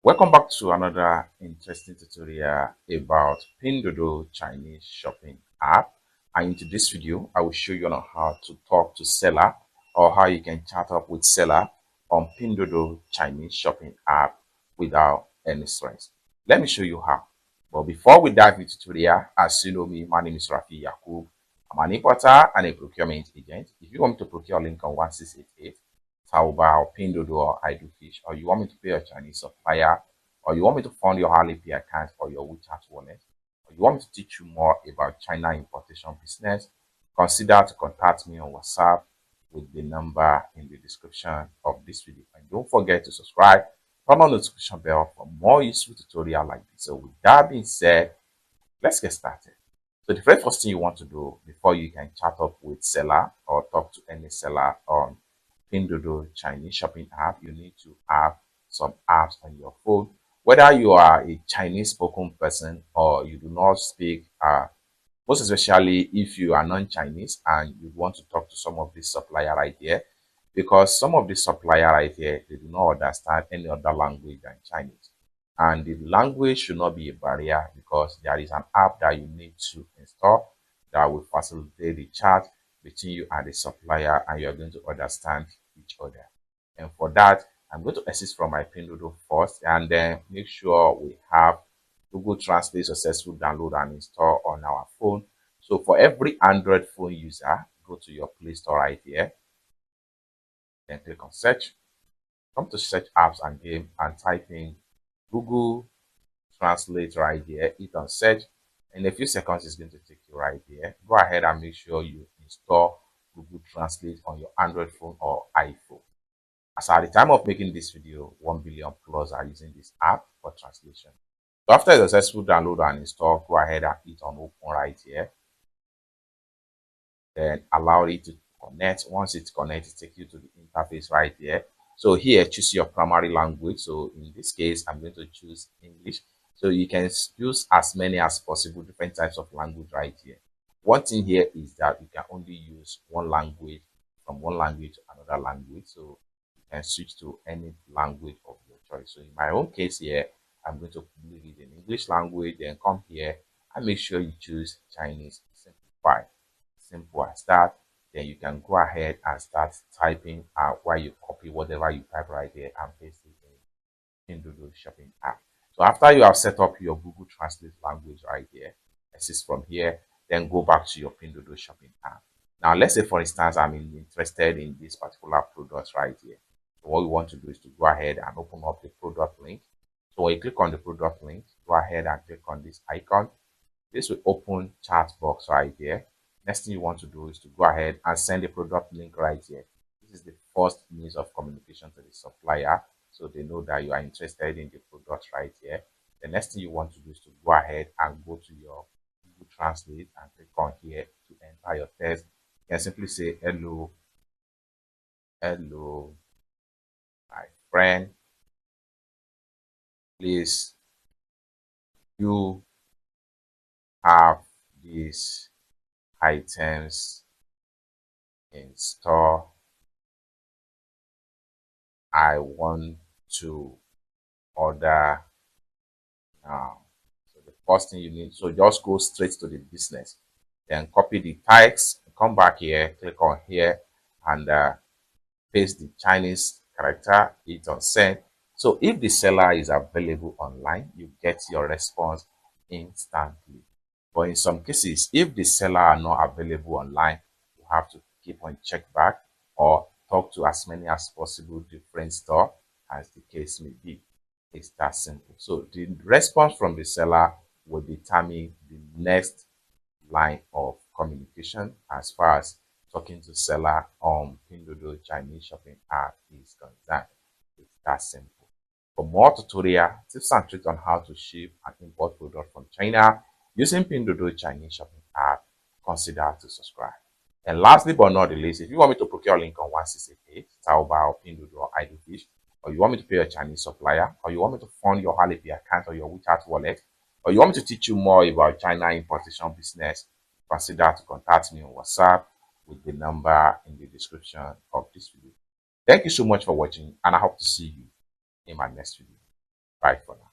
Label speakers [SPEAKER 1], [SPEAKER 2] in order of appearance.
[SPEAKER 1] Welcome back to another interesting tutorial about Pinduoduo Chinese shopping app. And in this video, I will show you on how to talk to seller or how you can chat up with seller on Pinduoduo Chinese shopping app without any stress. Let me show you how. But before we dive into tutorial, as you know me, my name is Rafi Yakub. I'm an importer and a procurement agent. If you want me to procure link on 1688, Taobao, Pinduoduo, or Fish, or you want me to pay a Chinese supplier, or you want me to fund your Alipay account or your WeChat wallet, or you want me to teach you more about China importation business, consider to contact me on WhatsApp with the number in the description of this video. And don't forget to subscribe, turn on the notification bell for more useful tutorial like this. So with that being said, let's get started. So the very first thing you want to do before you can chat up with seller or talk to any seller on Pinduoduo Chinese shopping app, you need to have some apps on your phone. Whether you are a Chinese spoken person or you do not speak, most especially if you are non-Chinese and you want to talk to some of these supplier right here, because some of these supplier right here, they do not understand any other language than Chinese. And the language should not be a barrier because there is an app that you need to install that will facilitate the chat between you and the supplier, and you're going to understand each other. And for that, I'm going to assist from my Pinduoduo first, and then make sure we have Google Translate successful download and install on our phone. So for every Android phone user, go to your Play Store right here, then click on search. Come to search apps and game and type in Google Translate right here. Hit on search. In a few seconds, it's going to take you right here. Go ahead and make sure you install Google Translate on your Android phone or iPhone. As at the time of making this video, 1 billion plus are using this app for translation. So after a successful download and install, go ahead and hit on open right here. Then allow it to connect. Once it's connected, take you to the interface right here. So here, choose your primary language. So in this case, I'm going to choose English. So you can use as many as possible different types of language right here. One thing here is that you can only use one language from one language to another language. So you can switch to any language of your choice. So in my own case here, I'm going to leave it in English language, then come here and make sure you choose Chinese. Simplify. Simple as that. Then you can go ahead and start typing while you copy whatever you type right there and paste it in Pinduoduo shopping app. So after you have set up your Google Translate language right here, assist from here, then go back to your Pinduoduo shopping app. Now let's say for instance I'm interested in this particular product right here. So what we want to do is to go ahead and open up the product link. So when you click on the product link, go ahead and click on this icon. This will open chat box right here. Next thing you want to do is to go ahead and send the product link right here. This is the first means of communication to the supplier, so they know that you are interested in the product right here. The next thing you want to do is to go ahead and go to your Google Translate and click on here to enter your text. You can simply say hello, hello, my friend. Please, you have these items in store. I want to order now. So the first thing you need, so just go straight to the business, then copy the text, come back here, click on here, and paste the Chinese character, hit on send. So if the seller is available online, you get your response instantly. But in some cases, if the seller are not available online, you have to keep on check back or talk to as many as possible different store as the case may be. It's that simple. So the response from the seller will determine the next line of communication as far as talking to seller on Pinduoduo Chinese shopping app is concerned. It's that simple. For more tutorial, tips and tricks on how to ship and import product from China using Pinduoduo Chinese shopping app, consider to subscribe. And lastly but not the least, if you want me to procure link on 1688, Taobao, Pinduoduo, or Fish, or you want me to pay a Chinese supplier, or you want me to fund your Alipay account or your WeChat wallet, or you want me to teach you more about China importation business, consider to contact me on WhatsApp with the number in the description of this video. Thank you so much for watching, and I hope to see you in my next video. Bye for now.